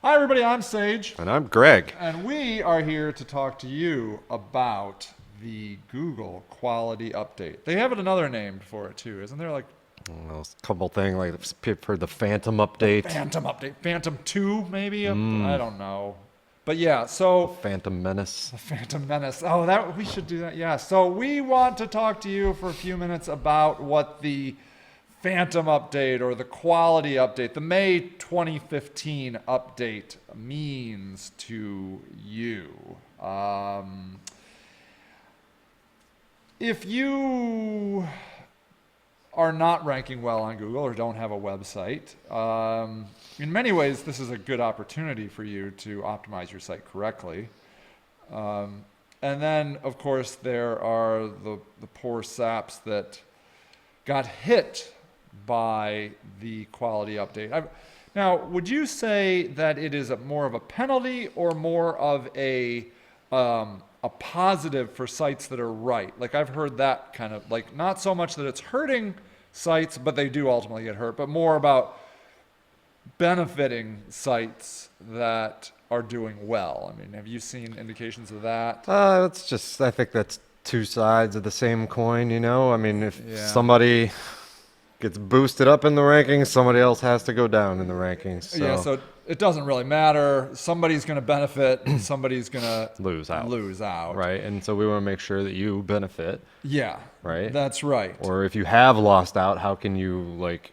Hi, everybody. I'm Sage. And I'm Greg. And we are here to talk to you about the Google Quality Update. They have another name for it, too. Isn't there like Well, a couple things like for the Phantom update, Phantom Update? Phantom 2, maybe? I don't know. But yeah, so Phantom Menace. Phantom Menace. Oh, that we should do that. Yeah. So we want to talk to you for a few minutes about what the Phantom update or the quality update, the May 2015 update means to you. If you are not ranking well on Google or don't have a website, in many ways, this is a good opportunity for you to optimize your site correctly. And then, of course, there are the poor saps that got hit by the quality update. Now, would you say that it is more of a penalty or more of a positive for sites that are right? Like I've heard that kind of like not so much that it's hurting sites, but they do ultimately get hurt, but more about benefiting sites that are doing well. I mean, have you seen indications of that? I think that's two sides of the same coin, you know? I mean, if Yeah. somebody gets boosted up in the rankings, somebody else has to go down in the rankings. So, Yeah, so it doesn't really matter. Somebody's going to benefit and somebody's going to lose out. lose out. Right? And so we want to make sure that you benefit, Yeah. right? That's right. Or if you have lost out, how can you, like,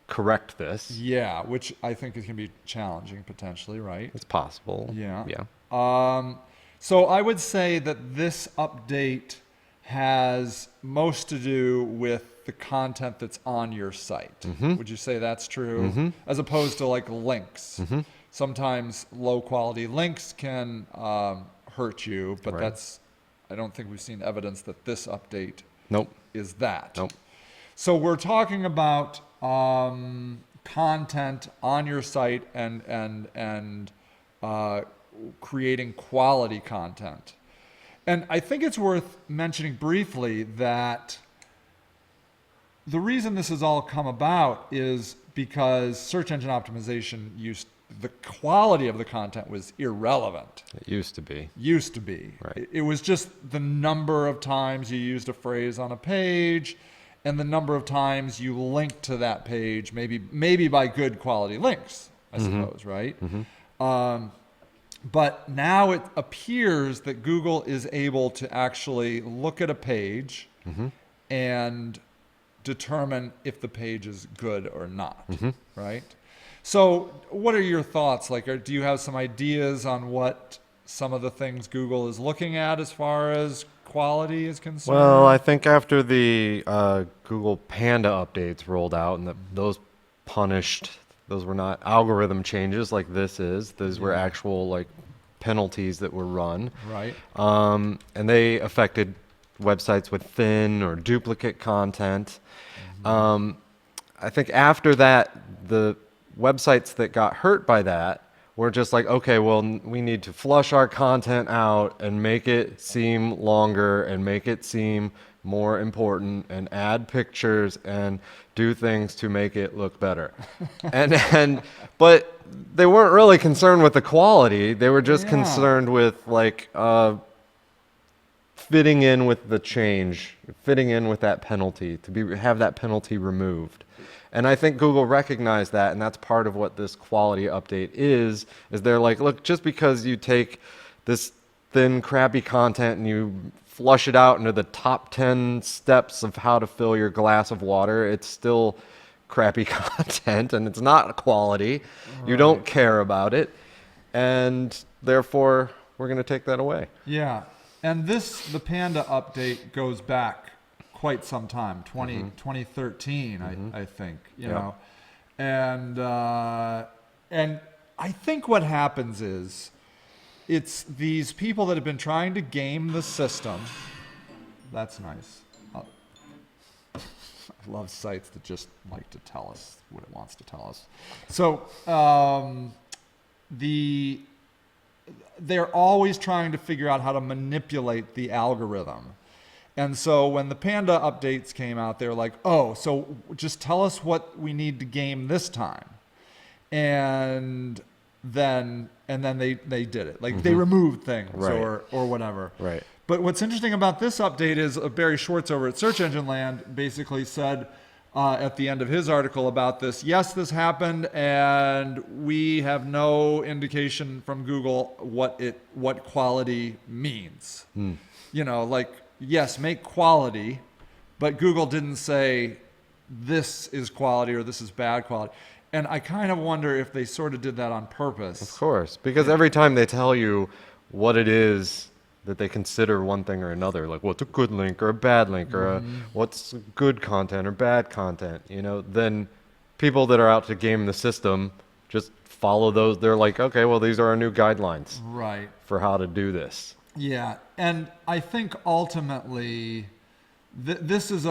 correct this? Yeah, which I think it can be challenging potentially, right? It's possible. Yeah. Yeah. So I would say that this update has most to do with the content that's on your site. Would you say that's true? As opposed to like links. Sometimes low quality links can hurt you, but Right. I don't think we've seen evidence that this update Nope. is that. Nope. So we're talking about content on your site and creating quality content. And I think it's worth mentioning briefly that the reason this has all come about is because search engine optimization the quality of the content was irrelevant. It used to be. Used to be. Right. It was just the number of times you used a phrase on a page and the number of times you linked to that page, maybe by good quality links, I suppose, right? But now it appears that Google is able to actually look at a page and determine if the page is good or not, right? So what are your thoughts? Like, do you have some ideas on what some of the things Google is looking at as far as quality is concerned? Well, I think after the Google Panda updates rolled out and those were not algorithm changes like this is. Those were actual like penalties that were run. Right. And they affected websites with thin or duplicate content. I think after that, the websites that got hurt by that were just like, okay, well, we need to flush our content out and make it seem longer and make it seem more important and add pictures and do things to make it look better. But they weren't really concerned with the quality. They were just Yeah. concerned with like fitting in with the change, fitting in with that penalty, have that penalty removed. And I think Google recognized that, and that's part of what this quality update is they're like, look, just because you take this thin, crappy content and you flush it out into the top 10 steps of how to fill your glass of water, it's still crappy content and it's not quality. Right. You don't care about it, and therefore we're going to take that away. Yeah. And the Panda update goes back quite some time, 2013, I think, you know. And I think what happens is it's these people that have been trying to game the system. That's nice. I love sites that just like to tell us what it wants to tell us. So they're always trying to figure out how to manipulate the algorithm. And so when the Panda updates came out, they were like, oh, so just tell us what we need to game this time. And then they did it. Like they removed things Right. or whatever. Right. But what's interesting about this update is Barry Schwartz over at Search Engine Land basically said at the end of his article about this, yes, this happened, and we have no indication from Google what quality means. You know, like, yes, make quality, but Google didn't say this is quality or this is bad quality. And I kind of wonder if they sort of did that on purpose. Of course, because every time they tell you what it is that they consider one thing or another, like what's a good link or a bad link, or what's good content or bad content, you know, then people that are out to game the system just follow those. They're like, okay, well, these are our new guidelines Right. for how to do this. Yeah, and I think ultimately, this is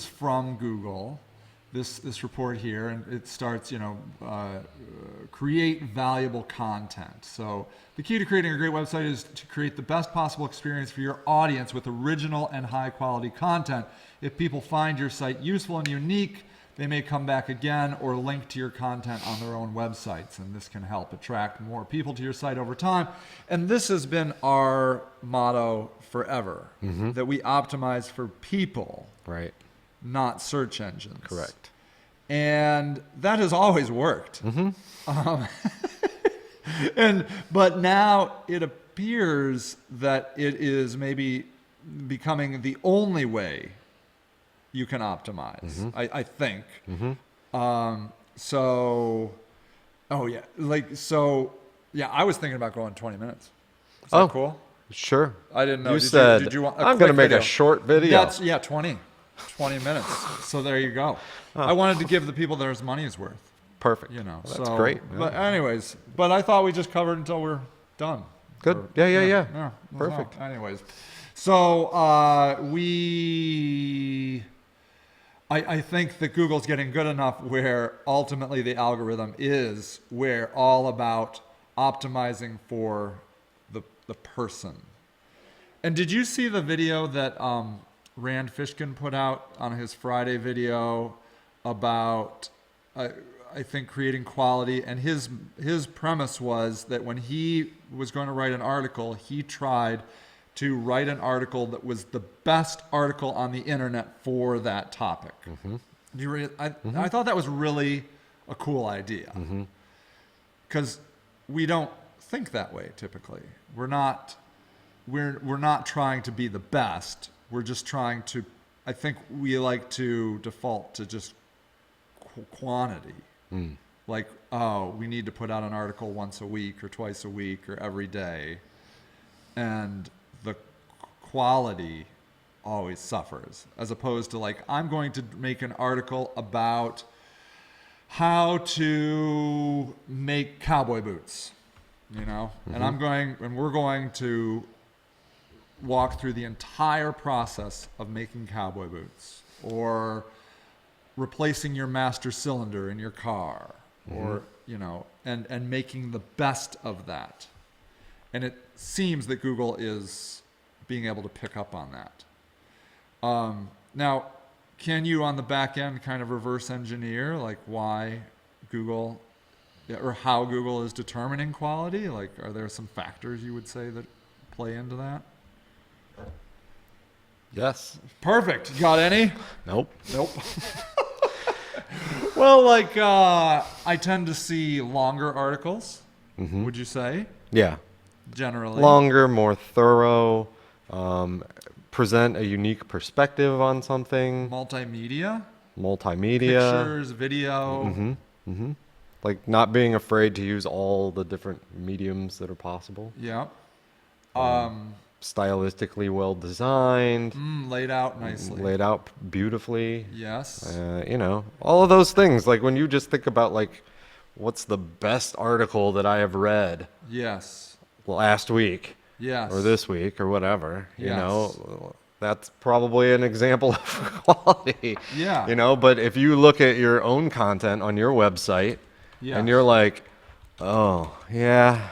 from Google, this report here, and it starts, you know, create valuable content. So the key to creating a great website is to create the best possible experience for your audience with original and high quality content. If people find your site useful and unique, they may come back again or link to your content on their own websites, and this can help attract more people to your site over time. And this has been our motto forever, that we optimize for people, Right. not search engines. Correct. And that has always worked. But now it appears that it is maybe becoming the only way you can optimize. I think. I was thinking about going 20 minutes. Is that cool? Sure. I didn't know. You Did said, did you want I'm going to make video? a short video. That's 20 minutes. So there you go. I wanted to give the people their money's worth. Perfect. You know, Well, that's great. But anyways, I thought we just covered until we're done. Good. Or- Yeah. well, Perfect. anyways, so I think that Google's getting good enough where ultimately the algorithm is where all about optimizing for the person. And did you see the video that Rand Fishkin put out on his Friday video about I think creating quality, and his premise was that when he was going to write an article, he tried to write an article that was the best article on the internet for that topic. I thought that was really a cool idea, because we don't think that way typically. We're not trying to be the best. We're just trying to. I think we like to default to just quantity. Like, we need to put out an article once a week or twice a week or every day, and the quality always suffers, as opposed to like, I'm going to make an article about how to make cowboy boots, you know, and we're going to walk through the entire process of making cowboy boots, or replacing your master cylinder in your car, or, you know, and making the best of that. And it seems that Google is being able to pick up on that. Now, can you on the back end kind of reverse engineer like why Google, or how Google is determining quality? Like, are there some factors you would say that play into that? Yes. Perfect. Got any? Nope. Nope. Well, like, I tend to see longer articles, would you say, Yeah. generally? Longer, more thorough, present a unique perspective on something, Multimedia, multimedia. pictures, video. Like not being afraid to use all the different mediums that are possible. Yeah. Stylistically well designed, Laid out nicely. laid out beautifully. Yes. You know, all of those things. Like when you just think about like, what's the best article that I have read Yes. last week Yes. or this week or whatever, you Yes. know, that's probably an example of quality. Yeah. You know, but if you look at your own content on your website Yeah. and you're like, oh, yeah,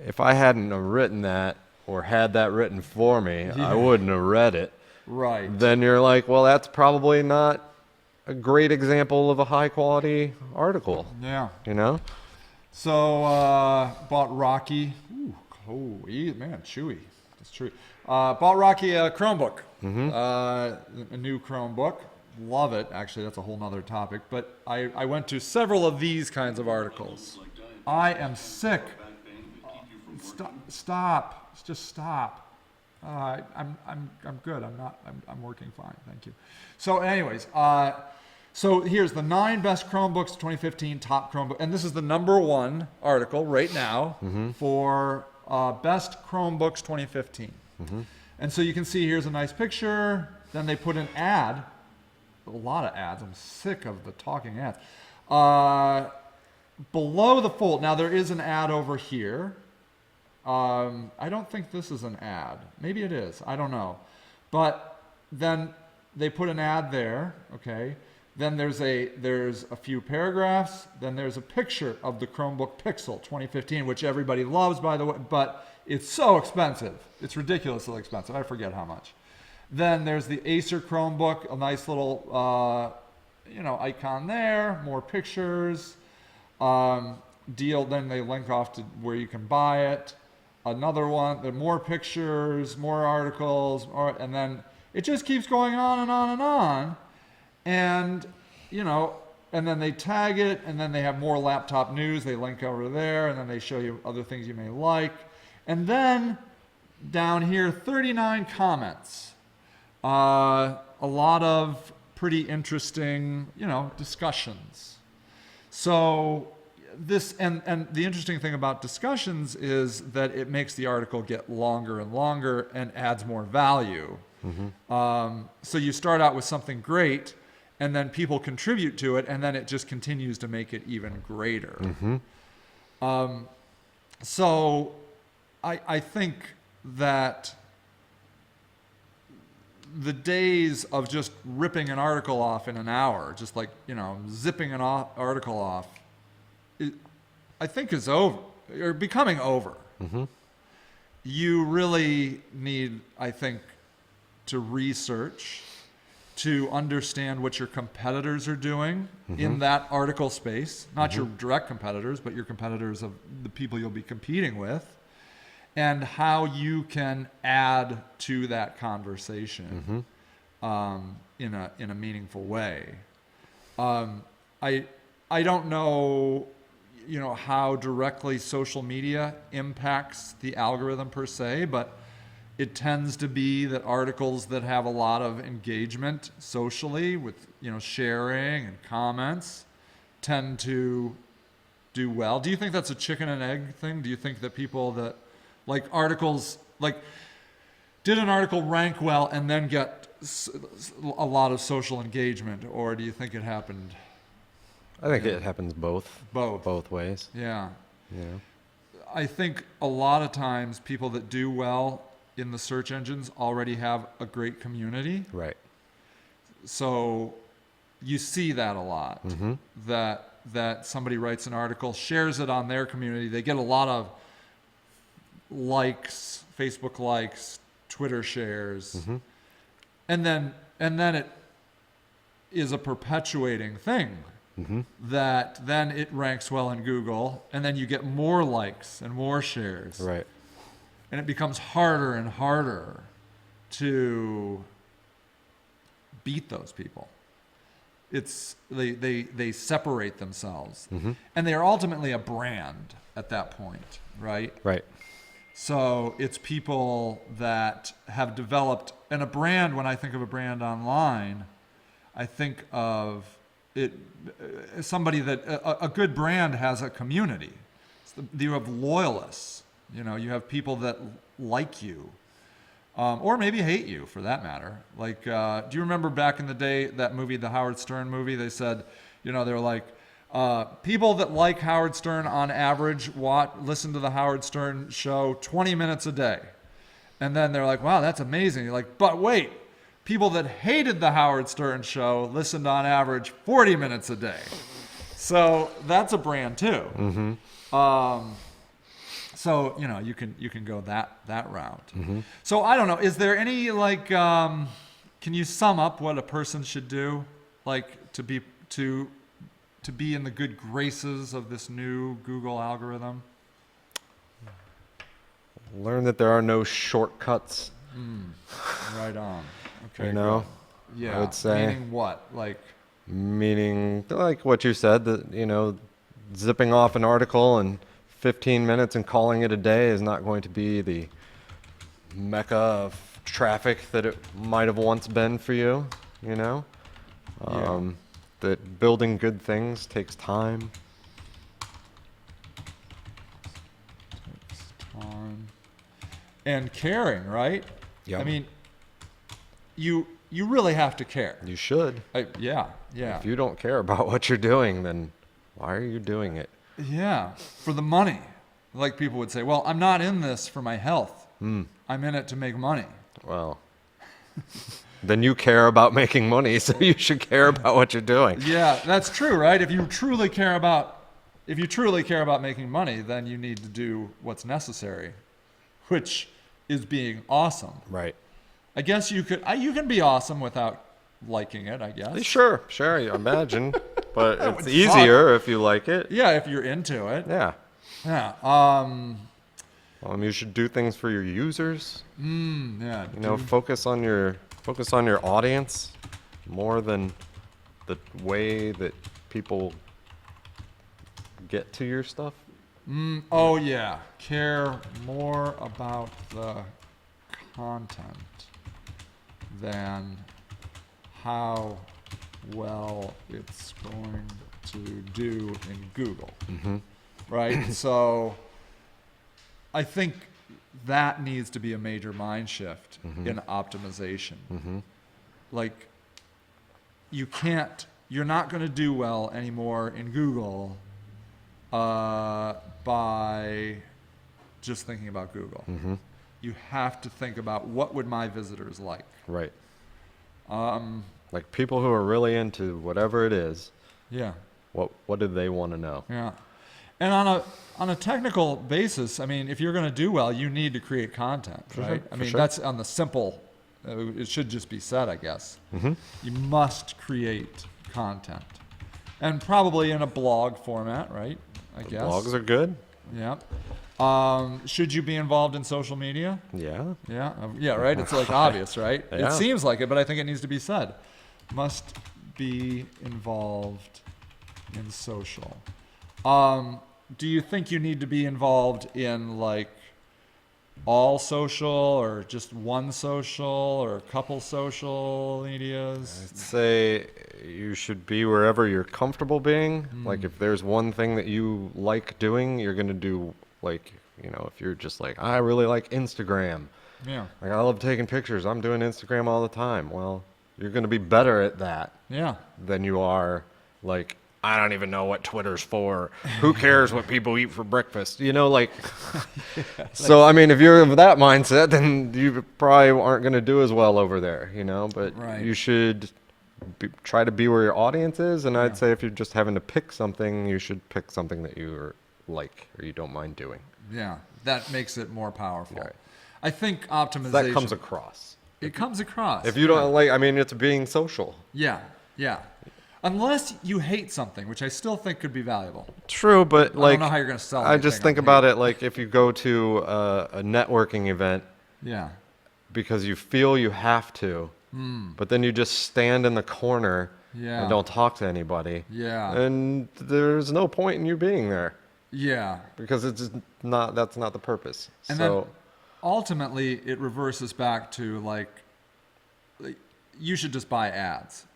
if I hadn't have written that or had that written for me, Yeah. I wouldn't have read it. Right. Then you're like, well, that's probably not a great example of a high quality article, Yeah. you know? So bought Rocky. Ooh, man, chewy. That's true. Bought Rocky a Chromebook. A new Chromebook. Love it. Actually, that's a whole nother topic. But I went to several of these kinds of articles. I am sick. Stop. Just stop. I'm good. I'm working fine. Thank you. So, anyways, so here's the 9 best Chromebooks 2015 top Chromebook, and this is the #1 article right now for best Chromebooks 2015. And so you can see here's a nice picture. Then they put an ad. A lot of ads. I'm sick of the talking ads. Below the fold. Now there is an ad over here. I don't think this is an ad. Maybe it is. I don't know. But then they put an ad there. Okay. Then there's a few paragraphs. Then there's a picture of the Chromebook Pixel 2015, which everybody loves, by the way. But it's so expensive. It's ridiculously expensive. I forget how much. Then there's the Acer Chromebook, a nice little, icon there. More pictures. Deal. Then they link off to where you can buy it. Another one. There are more pictures, more articles, and then it just keeps going on and on and on. And and then they tag it, and then they have more laptop news. They link over there, and then they show you other things you may like. And then down here, 39 comments. A lot of pretty interesting, discussions. So this, and the interesting thing about discussions is that it makes the article get longer and longer and adds more value. So you start out with something great, and then people contribute to it, and then it just continues to make it even greater. So I think that the days of just ripping an article off in an hour, just like, zipping an article off, I think is over, or becoming over. You really need, I think, to research, to understand what your competitors are doing in that article space, not your direct competitors, but your competitors of the people you'll be competing with, and how you can add to that conversation in a meaningful way. I don't know, how directly social media impacts the algorithm per se, but it tends to be that articles that have a lot of engagement socially with, sharing and comments tend to do well. Do you think that's a chicken and egg thing? Do you think that people that like articles, did an article rank well and then get a lot of social engagement, or do you think it happened? I think it happens both ways. Yeah. I think a lot of times people that do well in the search engines already have a great community. Right. So you see that a lot. That somebody writes an article, shares it on their community, they get a lot of likes, Facebook likes, Twitter shares, and then it is a perpetuating thing. That then it ranks well in Google, and then you get more likes and more shares. Right. And it becomes harder and harder to beat those people. It's they separate themselves, and they are ultimately a brand at that point, right? Right. So it's people that have developed, and a brand, when I think of a brand online, I think of it somebody that a good brand has a community. You have loyalists, you have people that like you, or maybe hate you for that matter. Like, do you remember back in the day, that movie, the Howard Stern movie? They said, they were like, people that like Howard Stern on average listen to the Howard Stern show 20 minutes a day. And then they're like, wow, that's amazing. You're like, but wait, people that hated the Howard Stern show listened on average 40 minutes a day. So that's a brand too. So, you can go that route. So I don't know, is there any can you sum up what a person should do, to to be in the good graces of this new Google algorithm? Learn that there are no shortcuts. Right on. Okay. You know, good. Yeah. would say- Meaning what? Like, Meaning, like what you said, that, zipping off an article in 15 minutes and calling it a day is not going to be the mecca of traffic that it might have once been for you, Yeah. That building good things takes time. takes time. And caring, right? Yep. I mean, you really have to care. You should. Yeah. If you don't care about what you're doing, then why are you doing it? Yeah, for the money. Like people would say, well, I'm not in this for my health. I'm in it to make money. Well, then you care about making money, so you should care about what you're doing. Yeah, that's true, right? If you truly care about making money, then you need to do what's necessary, which is being awesome. Right. I guess you can be awesome without liking it, I guess. Sure, I imagine. But That it's would easier if you like it. Yeah, if you're into it. Yeah. Yeah. You should do things for your users. Yeah. Focus on your audience more than the way that people get to your stuff. Oh yeah. Care more about the content than how well it's going to do in Google. Right? So I think that needs to be a major mind shift in optimization. Like, you're not going to do well anymore in Google by just thinking about Google. You have to think about, what would my visitors like? Right. Like people who are really into whatever it is, Yeah. what do they want to know? Yeah. And on a technical basis, I mean, if you're going to do well, you need to create content, right? I mean, sure. that's on the simple. It should just be said, I guess. You must create content, and probably in a blog format, right? I guess. Blogs are good. Yeah. Should you be involved in social media? Yeah. Yeah. Yeah. Right. It's like obvious, right? Yeah. It seems like it, but I think it needs to be said. Must be involved in social. Do you think you need to be involved in like all social, or just one social, or a couple social medias? I'd say you should be wherever you're comfortable being. Like if there's one thing that you like doing, you're going to do, like, if you're just like, I really like Instagram. Yeah. Like I love taking pictures. I'm doing Instagram all the time. Well, you're going to be better at that Yeah. than you are like, I don't even know what Twitter's for. Who cares what people eat for breakfast? So, I mean, if you're of that mindset, then you probably aren't going to do as well over there, But Right. you should try to be where your audience is. And I'd say if you're just having to pick something, you should pick something that you like or you don't mind doing. Yeah. That makes it more powerful. Right. I think optimization. That comes across. It comes across. If you don't like, I mean, it's being social. Yeah. Yeah. Unless you hate something, which I still think could be valuable. True, but I like, don't know how you're going to sell I just anything think on about hate. it like if you go to a networking event Yeah. because you feel you have to, but then you just stand in the corner Yeah. and don't talk to anybody. Yeah. And there's no point in you being there Yeah. because it's just that's not the purpose. And so then ultimately it reverses back to like you should just buy ads.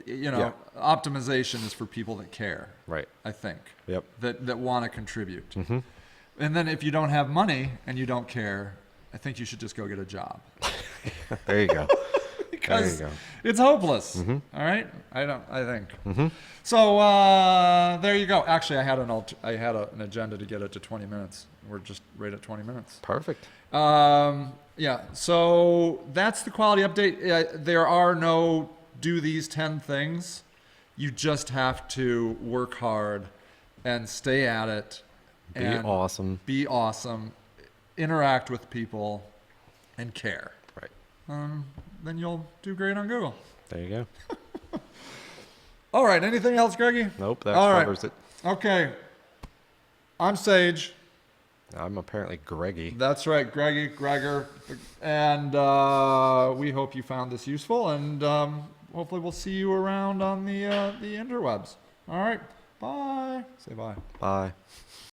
Yeah. Optimization is for people that care. right. I think. Yep. That want to contribute. And then if you don't have money and you don't care, I think you should just go get a job. There you go. Because go. it's hopeless. All right? I think. So there you go. Actually, I had an agenda to get it to 20 minutes. We're just right at 20 minutes. Perfect. Yeah. So that's the quality update. There are no do these 10 things. You just have to work hard and stay at it. Be and awesome. Be awesome. Interact with people and care. Right. Then you'll do great on Google. There you go. All right. Anything else, Greggy? Nope, that All right. covers it. Okay. I'm Sage. I'm apparently Greggy. That's right, Greggy, Gregor. And we hope you found this useful. And hopefully we'll see you around on the interwebs. All right. Bye. Say bye. Bye.